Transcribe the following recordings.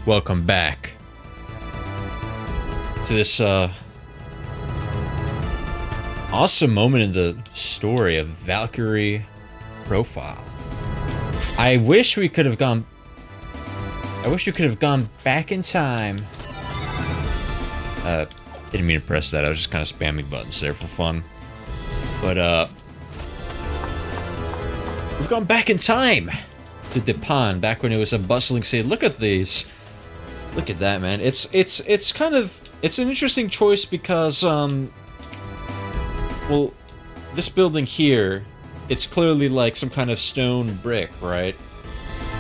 Welcome back to this awesome moment in the story of Valkyrie Profile. I wish we could have gone back in time. Didn't mean to press that. I was just kind of spamming buttons there for fun. But we've gone back in time to Depan, back when it was a bustling city. Look at these. Look at that, man. It's kind of, it's an interesting choice because well, this building here, it's clearly like some kind of stone brick, right?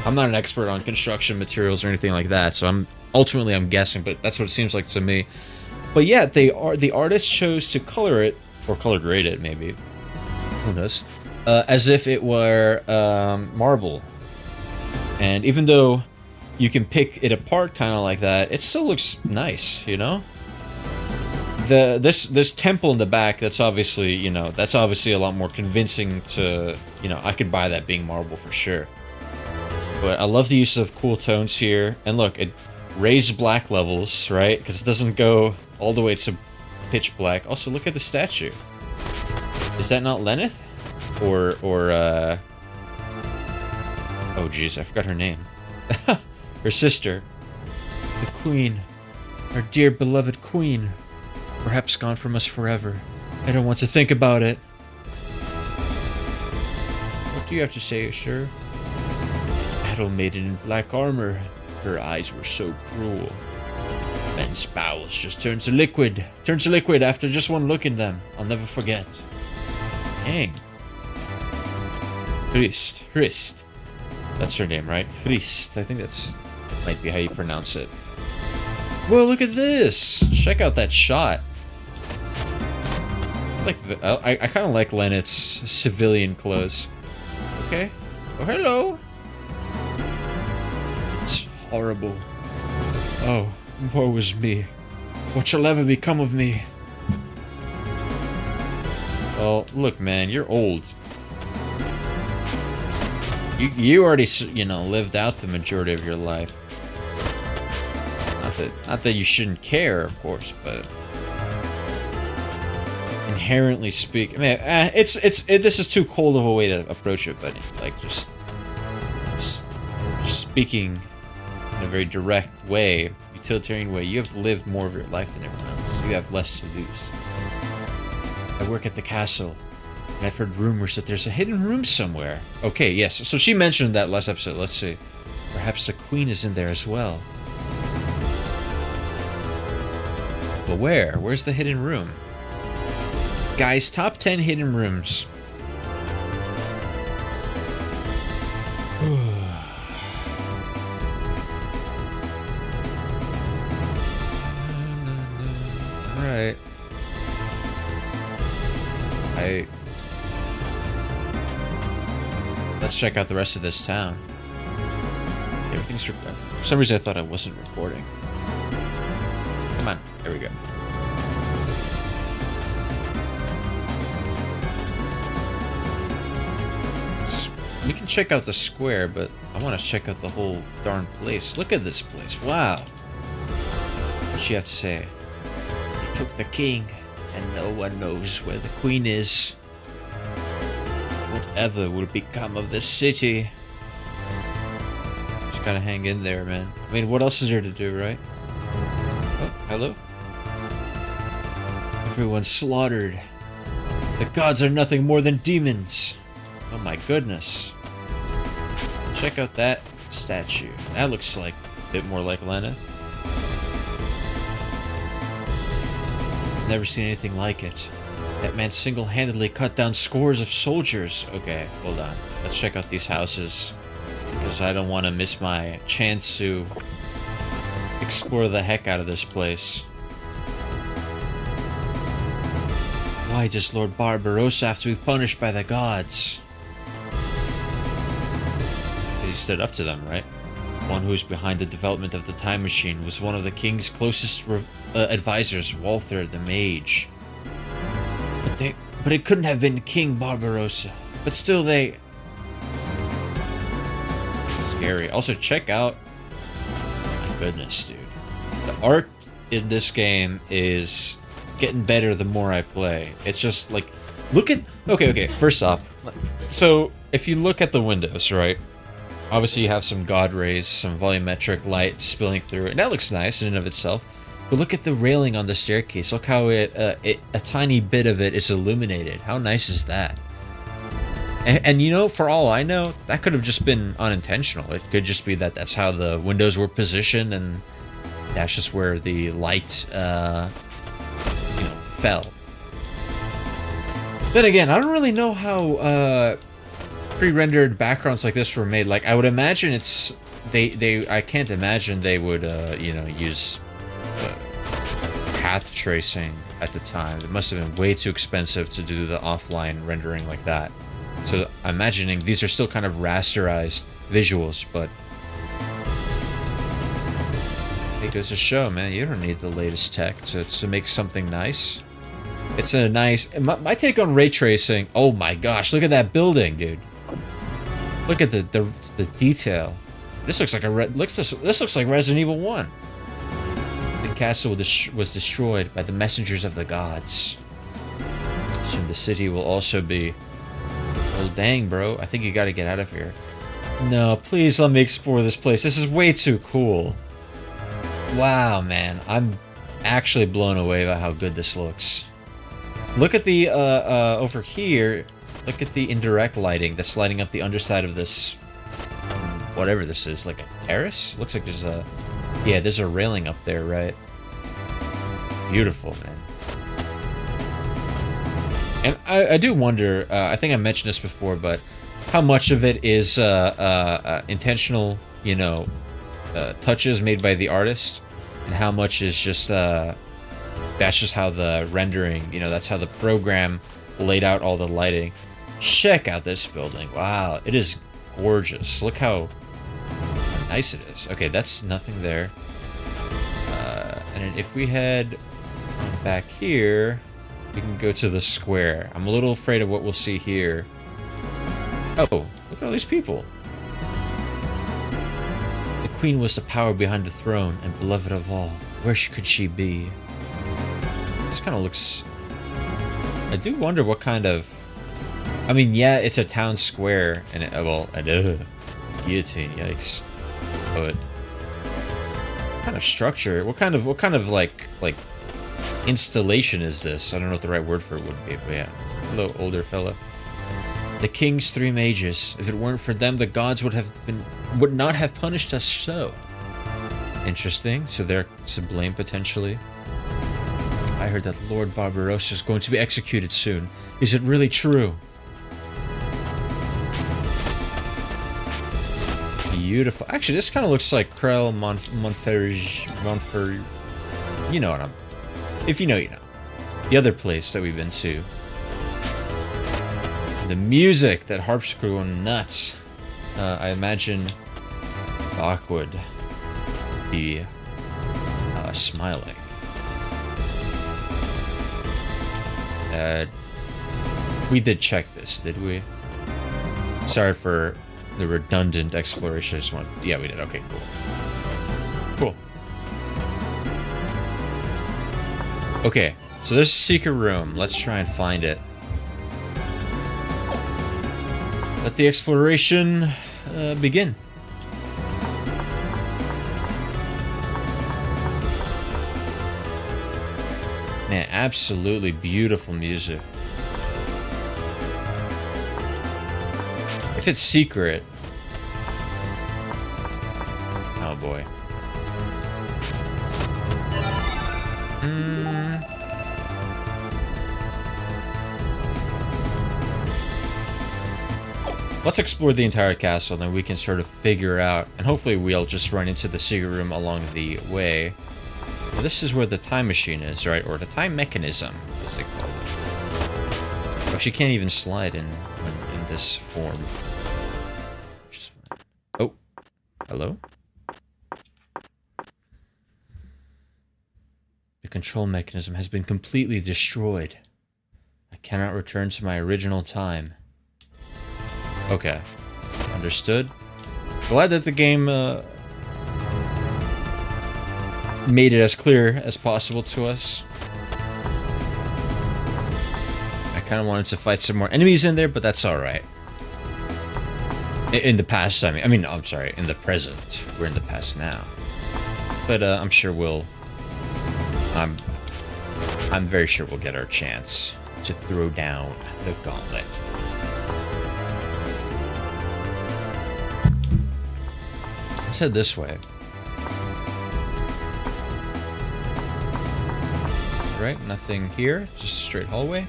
I'm not an expert on construction materials or anything like that, so I'm guessing, but that's what it seems like to me. But yeah, the artist chose to color it, or color grade it, maybe. Who knows? As if it were marble. And even though you can pick it apart kind of like that, it still looks nice, you know? This temple in the back, that's obviously, you know, that's obviously a lot more convincing to, you know, I could buy that being marble for sure. But I love the use of cool tones here. And look, it raised black levels, right? Because it doesn't go all the way to pitch black. Also, look at the statue. Is that not Lenneth? Or oh jeez, I forgot her name. Her sister. The queen. Our dear beloved queen. Perhaps gone from us forever. I don't want to think about it. What do you have to say, sir? Battle maiden in black armor. Her eyes were so cruel. Men's bowels just turned to liquid. Turned to liquid after just one look in them. I'll never forget. Dang. Hrist. That's her name, right? Hrist. I think that's might be how you pronounce it. Well, look at this. Check out that shot. I kind of like Lenneth's civilian clothes. Okay. Oh, hello. It's horrible. Oh, woe is me. What shall ever become of me? Well, look, man, you're old. You already, you know, lived out the majority of your life. Not that you shouldn't care, of course, but inherently speak. I mean, this is too cold of a way to approach it, buddy. Like just speaking in a very direct way, utilitarian way. You have lived more of your life than everyone else. You have less to lose. I work at the castle, and I've heard rumors that there's a hidden room somewhere. Okay, yes. So she mentioned that last episode. Let's see. Perhaps the queen is in there as well. But where? Where's the hidden room? Guys, top 10 hidden rooms. Alright. Let's check out the rest of this town. Everything's recording. For some reason I thought I wasn't recording. Come on, there we go. We can check out the square, but I want to check out the whole darn place. Look at this place. Wow. What's she have to say? They took the king, and no one knows where the queen is. Whatever will become of this city? Just gotta hang in there, man. I mean, what else is there to do, right? Oh, hello? Everyone's slaughtered. The gods are nothing more than demons. Oh my goodness. Check out that statue. That looks like a bit more like Lenneth. Never seen anything like it. That man single-handedly cut down scores of soldiers. Okay, hold on. Let's check out these houses. Because I don't want to miss my chance to explore the heck out of this place. Why does Lord Barbarossa have to be punished by the gods? He stood up to them, right? One who's behind the development of the time machine was one of the king's closest advisors, Walther the Mage. But it couldn't have been King Barbarossa. But still, they... Scary. Also, check out goodness, dude. The art in this game is getting better the more I play. It's just like, look at... Okay, first off, so if you look at the windows, right? Obviously you have some god rays, some volumetric light spilling through, and that looks nice in and of itself. But look at the railing on the staircase. Look how a tiny bit of it is illuminated. How nice is that? And you know, for all I know, that could have just been unintentional. It could just be that that's how the windows were positioned, and that's just where the light, fell. Then again, I don't really know how pre-rendered backgrounds like this were made. Like, I would imagine it's I can't imagine they would use path tracing at the time. It must have been way too expensive to do the offline rendering like that. So I'm imagining these are still kind of rasterized visuals, but it goes to show, man, you don't need the latest tech to make something nice. It's a nice... My take on ray tracing... Oh my gosh, look at that building, dude. Look at the detail. This looks like this looks like Resident Evil 1. The castle was destroyed by the messengers of the gods. Soon the city will also be... Oh, dang, bro. I think you gotta get out of here. No, please let me explore this place. This is way too cool. Wow, man. I'm actually blown away by how good this looks. Look at the, over here. Look at the indirect lighting that's lighting up the underside of this... Whatever this is. Like a terrace? Looks like there's a... Yeah, there's a railing up there, right? Beautiful, man. And I do wonder, I think I mentioned this before, but how much of it is intentional, touches made by the artist, and how much is just, that's just how the rendering, that's how the program laid out all the lighting. Check out this building. Wow, it is gorgeous. Look how nice it is. Okay, that's nothing there. And if we head back here... We can go to the square. I'm a little afraid of what we'll see here. Oh, look at all these people. The queen was the power behind the throne and beloved of all. Where could she be? This kind of looks... I do wonder what kind of... I mean, yeah, it's a town square, and guillotine, yikes. But what kind of structure? What kind of like installation is this? I don't know what the right word for it would be, but yeah. Hello, older fella. The king's 3 mages. If it weren't for them, the gods would not have punished us so. Interesting. So they're to blame potentially. I heard that Lord Barbarossa is going to be executed soon. Is it really true? Beautiful. Actually, this kind of looks like Krell Montferry. You know what I'm... If you know, you know. The other place that we've been to. The music, that harp's going nuts. I imagine Bach would be smiling. We did check this, did we? Sorry for the redundant exploration. I just want... Yeah, we did. Okay, cool. Cool. Okay, so there's a secret room. Let's try and find it. Let the exploration begin. Man, absolutely beautiful music. If it's secret... Oh boy. Let's explore the entire castle, then we can sort of figure out, and hopefully we'll just run into the secret room along the way. Well, this is where the time machine is, right? Or the time mechanism, as they call it. Oh, she can't even slide in this form. Which is fine. Oh, hello? The control mechanism has been completely destroyed. I cannot return to my original time. Okay. Understood. Glad that the game made it as clear as possible to us. I kind of wanted to fight some more enemies in there, but that's alright. In the past, I mean, no, I'm sorry, in the present. We're in the past now. But I'm sure we'll... I'm very sure we'll get our chance to throw down the gauntlet. Let's head this way. Right, nothing here, just a straight hallway.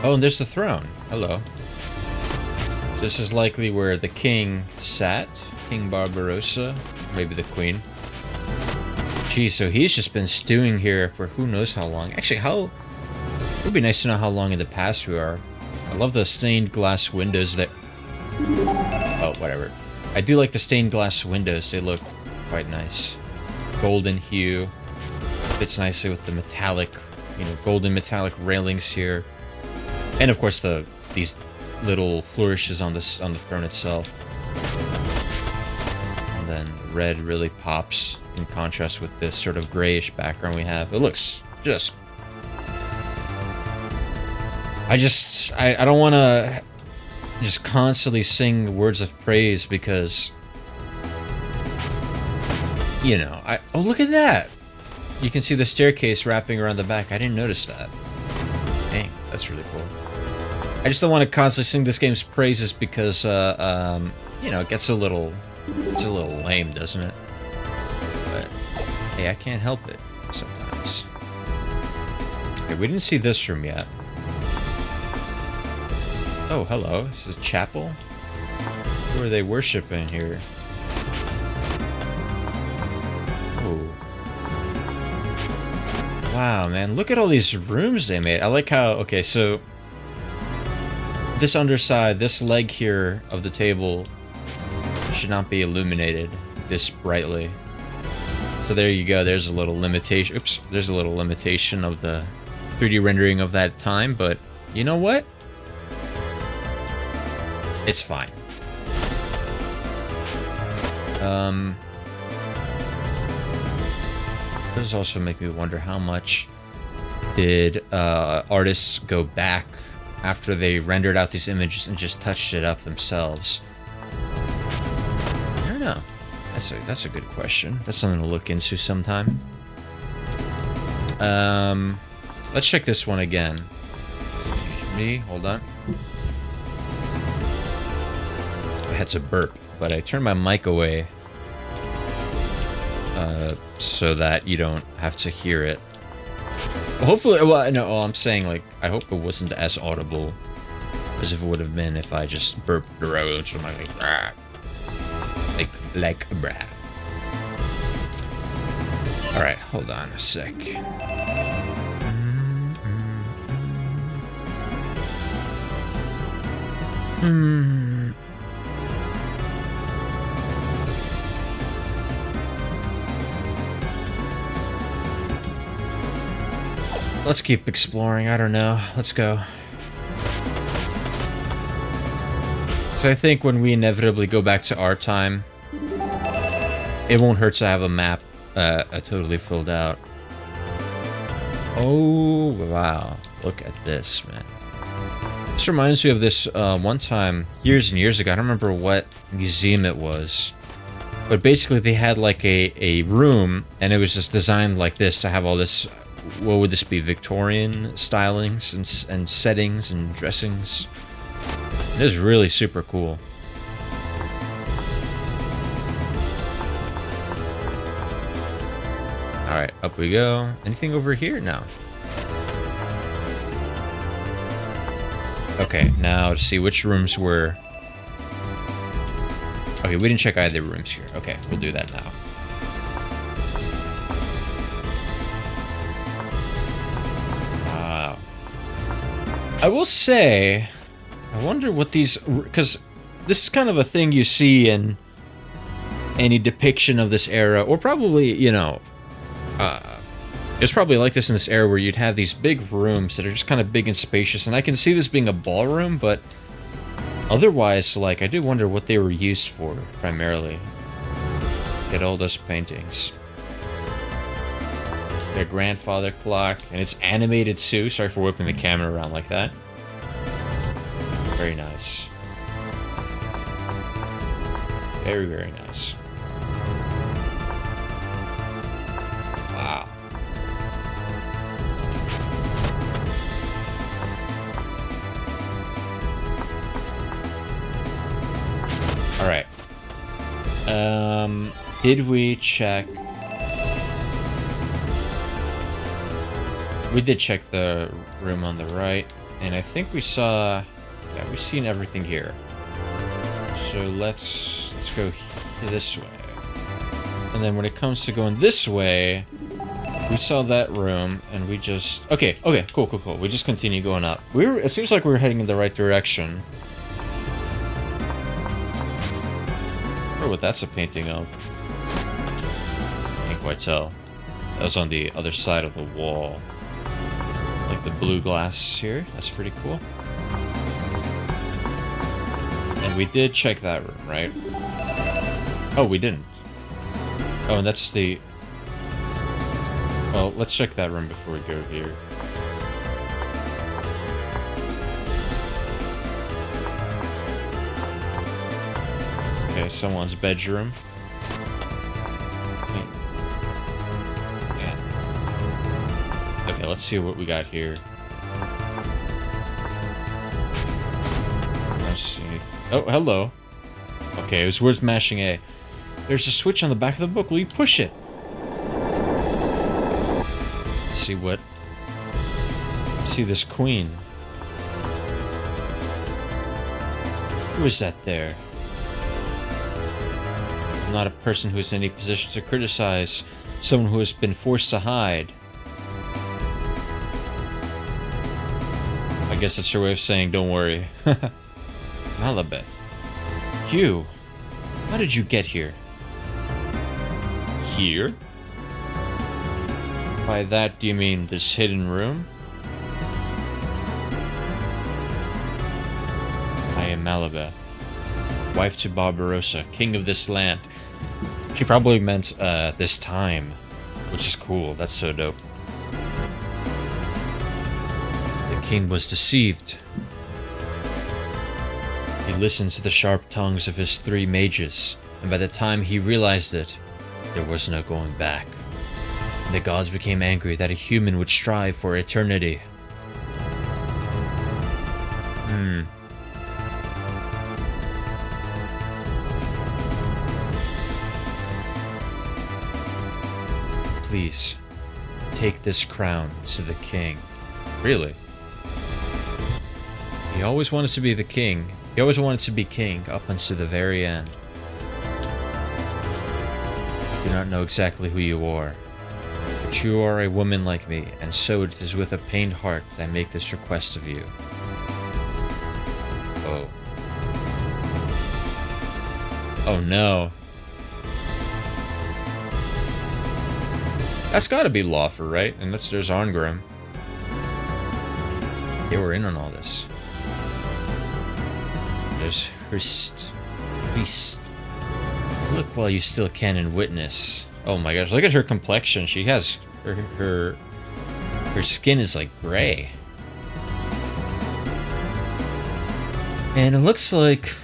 Oh, and there's the throne. Hello. This is likely where the king sat. King Barbarossa, maybe the queen. Geez, so he's just been stewing here for who knows how long. Actually, it would be nice to know how long in the past we are. I love the stained glass windows that... Oh, whatever. I do like the stained glass windows. They look quite nice. Golden hue. Fits nicely with the metallic, golden metallic railings here. And of course these little flourishes on the throne itself. And then red really pops in contrast with this sort of grayish background we have. It looks just... I don't want to just constantly sing words of praise because, oh, look at that. You can see the staircase wrapping around the back. I didn't notice that. Dang, that's really cool. I just don't want to constantly sing this game's praises because, it gets a little lame, doesn't it? But, hey, I can't help it sometimes. Okay, we didn't see this room yet. Oh, hello. This is a chapel? Who are they worshiping here? Oh. Wow, man. Look at all these rooms they made. I like how... Okay, so... This underside, this leg here of the table should not be illuminated this brightly. So there you go. There's a little limitation. Oops. There's a little limitation of the 3D rendering of that time, but you know what? It's fine. Does also make me wonder how much did artists go back after they rendered out these images and just touched it up themselves. I don't know. That's a good question. That's something to look into sometime. Let's check this one again. Excuse me, hold on. I had to burp, but I turned my mic away so that you don't have to hear it. Hopefully, well, no, I'm saying, like, I hope it wasn't as audible as if it would have been if I just burped around to my, like a brat. Alright, hold on a sec. Let's keep exploring. I don't know. Let's go. So I think when we inevitably go back to our time, it won't hurt to have a map totally filled out. Oh, wow. Look at this, man. This reminds me of this one time, years and years ago. I don't remember what museum it was. But basically they had like a room, and it was just designed like this to have all this... What would this be? Victorian stylings and settings and dressings. It is really super cool. Alright, up we go. Anything over here? No. Okay, now to see which rooms were... Okay, we didn't check either rooms here. Okay, we'll do that now. I will say, I wonder what these... Because this is kind of a thing you see in any depiction of this era, or probably, you know... it's probably like this in this era where you'd have these big rooms that are just kind of big and spacious, and I can see this being a ballroom, but otherwise, like, I do wonder what they were used for, primarily. Get all those paintings. Their grandfather clock, and it's animated too. Sorry for whipping the camera around like that. Very nice. Very, very nice. Wow. All right. Did we check? We did check the room on the right, and I think we saw. Yeah, we've seen everything here. So let's go this way. And then when it comes to going this way, we saw that room, and we just okay, cool. We just continue going up. It seems like we're heading in the right direction. I wonder what that's a painting of. Can't quite tell. That was on the other side of the wall. Like the blue glass here. That's pretty cool. And we did check that room, right? Oh, we didn't. Oh, and that's the... Well, let's check that room before we go here. Okay, someone's bedroom. Yeah. Okay, let's see what we got here. Oh, hello. Okay, it was worth mashing A. There's a switch on the back of the book. Will you push it? Let's see what... See this queen. Who is that there? I'm not a person who is in any position to criticize someone who has been forced to hide. I guess that's your way of saying don't worry. Malabeth. You. How did you get here? Here? By that, do you mean this hidden room? I am Malabeth, wife to Barbarossa, king of this land. She probably meant, this time, which is cool. That's so dope. The king was deceived. He listened to the sharp tongues of his 3 mages, and by the time he realized it, there was no going back. The gods became angry that a human would strive for eternity. Please, take this crown to the king. Really? He always wanted to be the king. He always wanted to be king up until the very end. I do not know exactly who you are, but you are a woman like me, and so it is with a pained heart that I make this request of you. Oh. Oh no. That's gotta be Laufer, right? And there's Arngrim. They were in on all this. There's Hrist. Look while you still can and witness. Oh my gosh, look at her complexion. She has... Her skin is like gray. And it looks like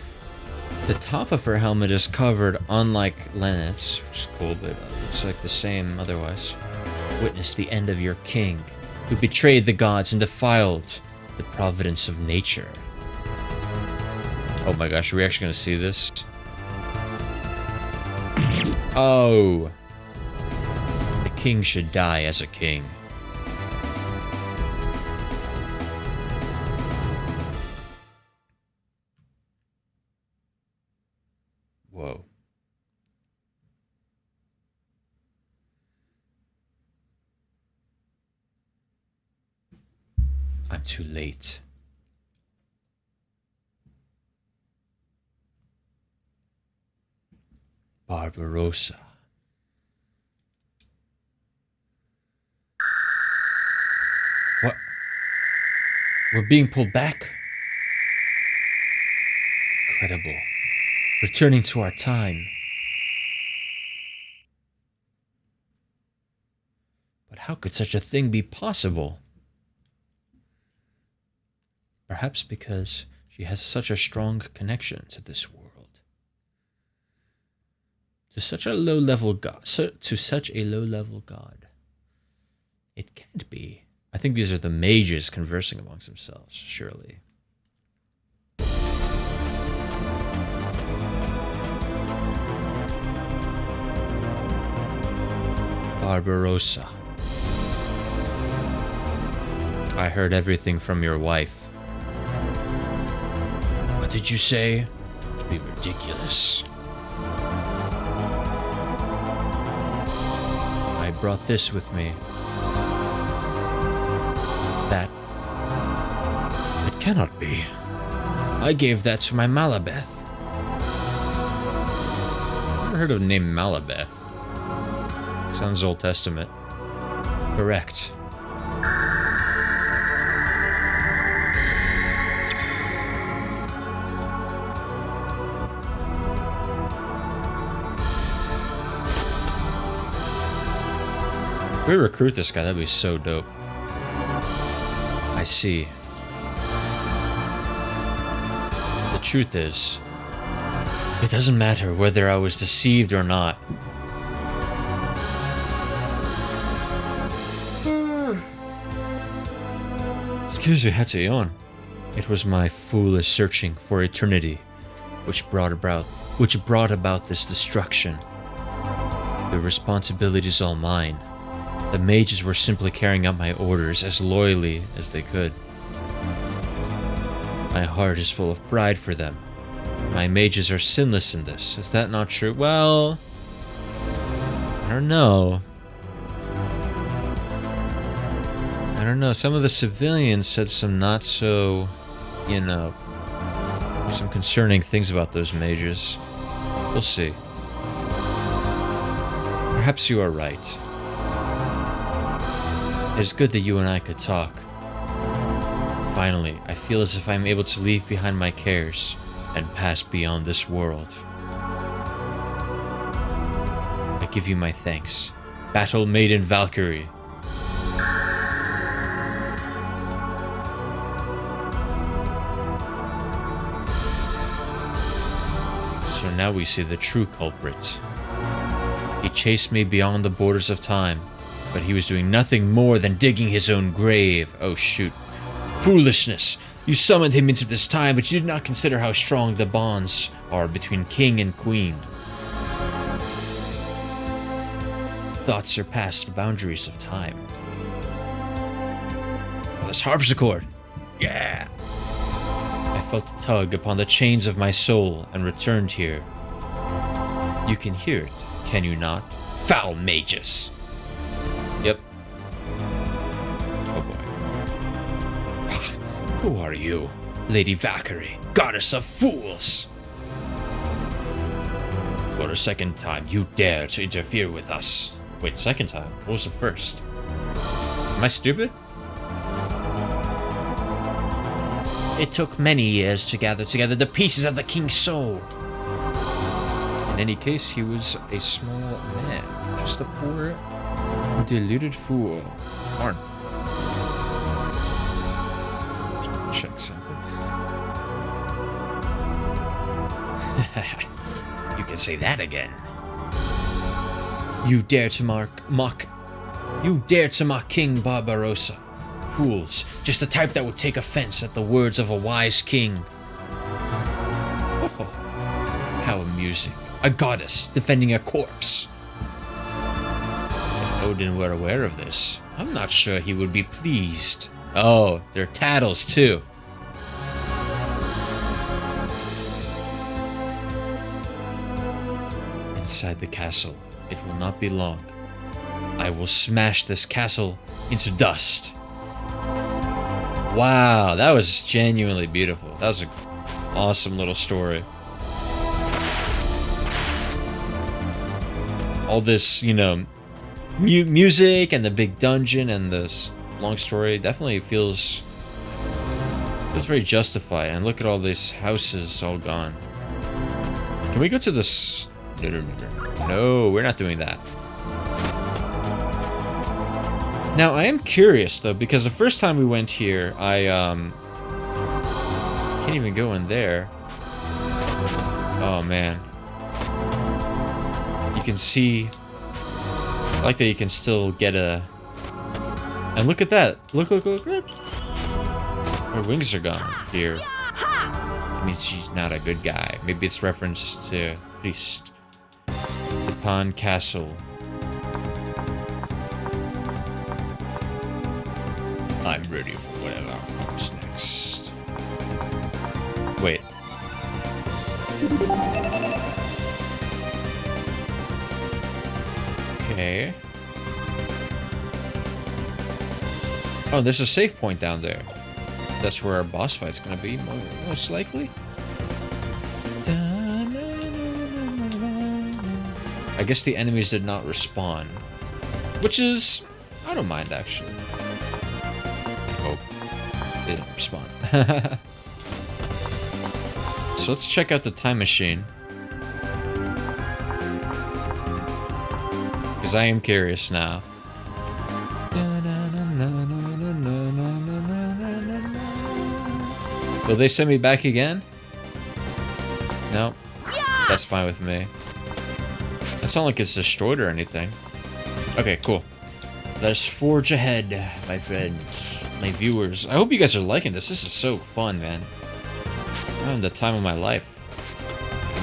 the top of her helmet is covered, unlike Lennet's, which is cool, but it looks like the same otherwise. Witness the end of your king, who betrayed the gods and defiled the providence of nature. Oh my gosh, are we actually going to see this? Oh. The king should die as a king. Whoa. I'm too late. Barbarossa. What? We're being pulled back? Incredible. Returning to our time. But how could such a thing be possible? Perhaps because she has such a strong connection to this world. To such a low-level god. To such a low-level god. It can't be. I think these are the mages conversing amongst themselves, surely. Barbarossa. I heard everything from your wife. What did you say? Don't be ridiculous. I brought this with me. That... It cannot be. I gave that to my Malabeth. Never heard of the name Malabeth. Sounds Old Testament. Correct. If we recruit this guy, that'd be so dope. I see. The truth is, it doesn't matter whether I was deceived or not. Excuse me, Hatsuyon. It was my foolish searching for eternity which brought about this destruction. The responsibility is all mine. The mages were simply carrying out my orders as loyally as they could. My heart is full of pride for them. My mages are sinless in this. Is that not true? Well, I don't know. I don't know. Some of the civilians said some not so, some concerning things about those mages. We'll see. Perhaps you are right. It's good that you and I could talk. Finally, I feel as if I'm able to leave behind my cares and pass beyond this world. I give you my thanks, Battle Maiden Valkyrie. So now we see the true culprit. He chased me beyond the borders of time, but he was doing nothing more than digging his own grave. Oh shoot. Foolishness! You summoned him into this time, but you did not consider how strong the bonds are between king and queen. Thoughts surpass the boundaries of time. This harpsichord! Yeah! I felt a tug upon the chains of my soul and returned here. You can hear it, can you not? Foul mages! Yep. Oh boy. Who are you? Lady Valkyrie, goddess of fools! For the second time, you dare to interfere with us. Wait, second time? What was the first? Am I stupid? It took many years to gather together the pieces of the king's soul. In any case, he was a small man. Just a poor, deluded fool. Darn. Check something. You can say that again. You dare to mock King Barbarossa. Fools, just the type that would take offense at the words of a wise king. Oh, how amusing. A goddess defending a corpse. If Odin were aware of this, I'm not sure he would be pleased. Oh, they're tattles too. Inside the castle, it will not be long. I will smash this castle into dust. Wow, that was genuinely beautiful. That was an awesome little story. All this, music and the big dungeon and this long story definitely feels very justified. And look at all these houses all gone. Can we go to this? No, we're not doing that. Now, I am curious, though, because the first time we went here, I, can't even go in there. Oh, man. You can see... I like that you can still get a... And look at that. Look. Her wings are gone here. That means she's not a good guy. Maybe it's reference to Hrist. The Pond Castle. I'm ready for whatever comes next. Wait. Okay. Oh, there's a save point down there. That's where our boss fight's gonna be, most likely. I guess the enemies did not respawn. Which is... I don't mind, actually. I hope they didn't respawn. So let's check out the time machine. Because I am curious now. Will they send me back again? No. That's fine with me. It's not like it's destroyed or anything. Okay, cool. Let's forge ahead, my friends, my viewers. I hope you guys are liking this. This is so fun, man. I'm having the time of my life.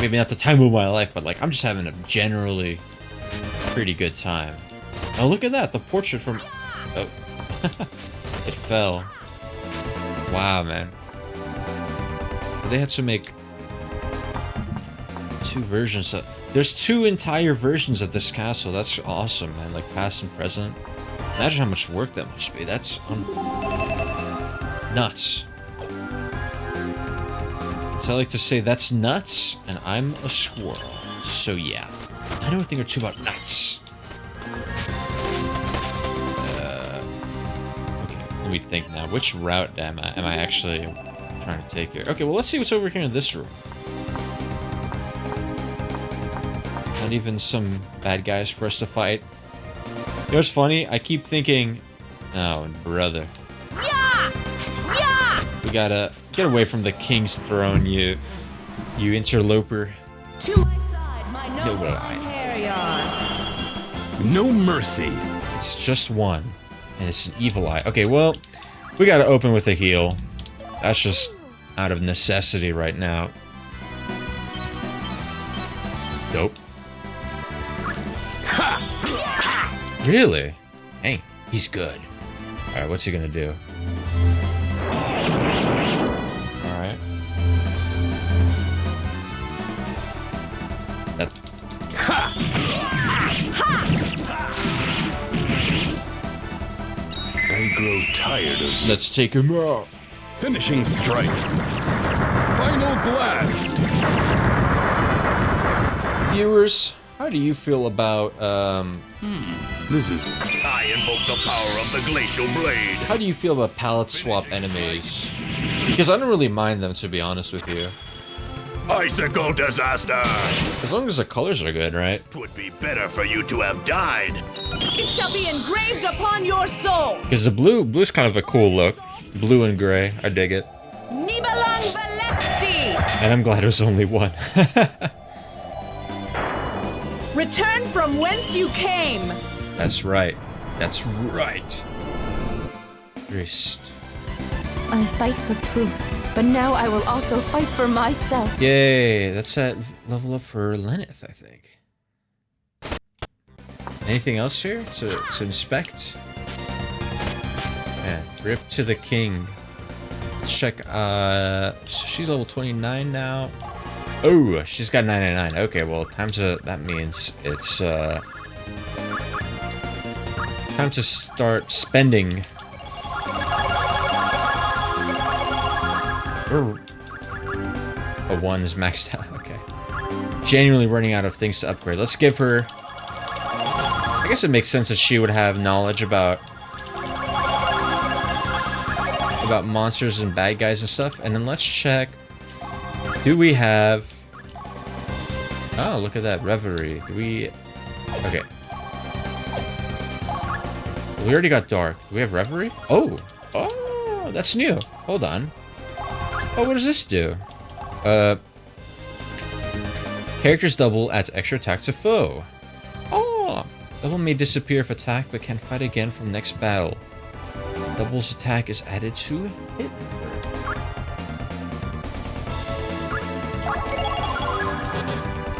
Maybe not the time of my life, but like I'm just having a generally pretty good time. Oh, look at that. The portrait from... Oh. It fell. Wow, man. They had to make 2 versions of... There's 2 entire versions of this castle. That's awesome, man. Like, past and present. Imagine how much work that must be. That's nuts. So I like to say that's nuts, and I'm a squirrel. So yeah. I know a thing or two about nuts. Okay, let me think now. Which route am I actually trying to take here? Okay, well, let's see what's over here in this room. Not even some bad guys for us to fight. You know what's funny? I keep thinking, oh, brother. We gotta get away from the king's throne, you interloper. To my side, my noble Herion. No mercy. It's just one, and it's an evil eye. Okay, well, we gotta open with a heal. That's just out of necessity right now. Nope. Really? Hey, he's good. Alright, what's he gonna do? Alright. That... I grow tired of you. Let's take him out. Finishing strike. Final blast. Viewers, how do you feel about, This is... I invoke the power of the glacial blade. how do you feel about palette swap enemies? Because I don't really mind them, to be honest with you. Icicle disaster. As long as the colors are good, right? It would be better for you to have died. It shall be engraved upon your soul. Because the blue's kind of a cool look. Blue and gray, I dig it. Nibalang Valesti. And I'm glad it was only one. Return from whence you came. That's right. That's right. Hrist. I fight for truth, but now I will also fight for myself. Yay, that's that level up for Lenneth, I think. Anything else here to inspect? Man, rip to the king. Let's check, she's level 29 now. Oh, she's got 99. Okay, well, that means it's, time to start spending. A 1 is maxed out, okay. Genuinely running out of things to upgrade. Let's give her... I guess it makes sense that she would have knowledge about monsters and bad guys and stuff. And then let's check... Do we have... Oh, look at that. Reverie. Do we... Okay. We already got dark. Do we have Reverie? Oh! Oh, that's new. Hold on. Oh, what does this do? Characters double adds extra attack to foe. Oh! Double may disappear if attacked, but can fight again from next battle. Double's attack is added to hit.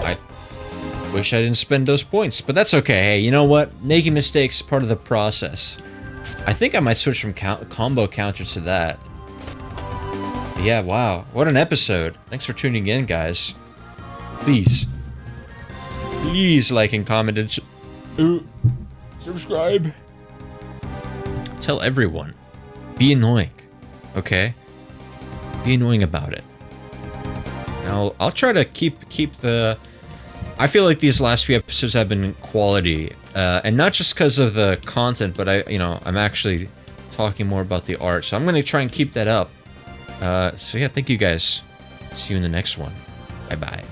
I wish I didn't spend those points, but that's okay. Hey, you know what? Making mistakes is part of the process. I think I might switch from combo counter to that. But yeah, wow. What an episode. Thanks for tuning in, guys. Please like and comment and subscribe. Tell everyone. Be annoying. Okay? Be annoying about it. And I'll try to keep the... I feel like these last few episodes have been quality, and not just because of the content, but I'm actually talking more about the art, so I'm gonna try and keep that up. So yeah, thank you guys. See you in the next one. Bye bye.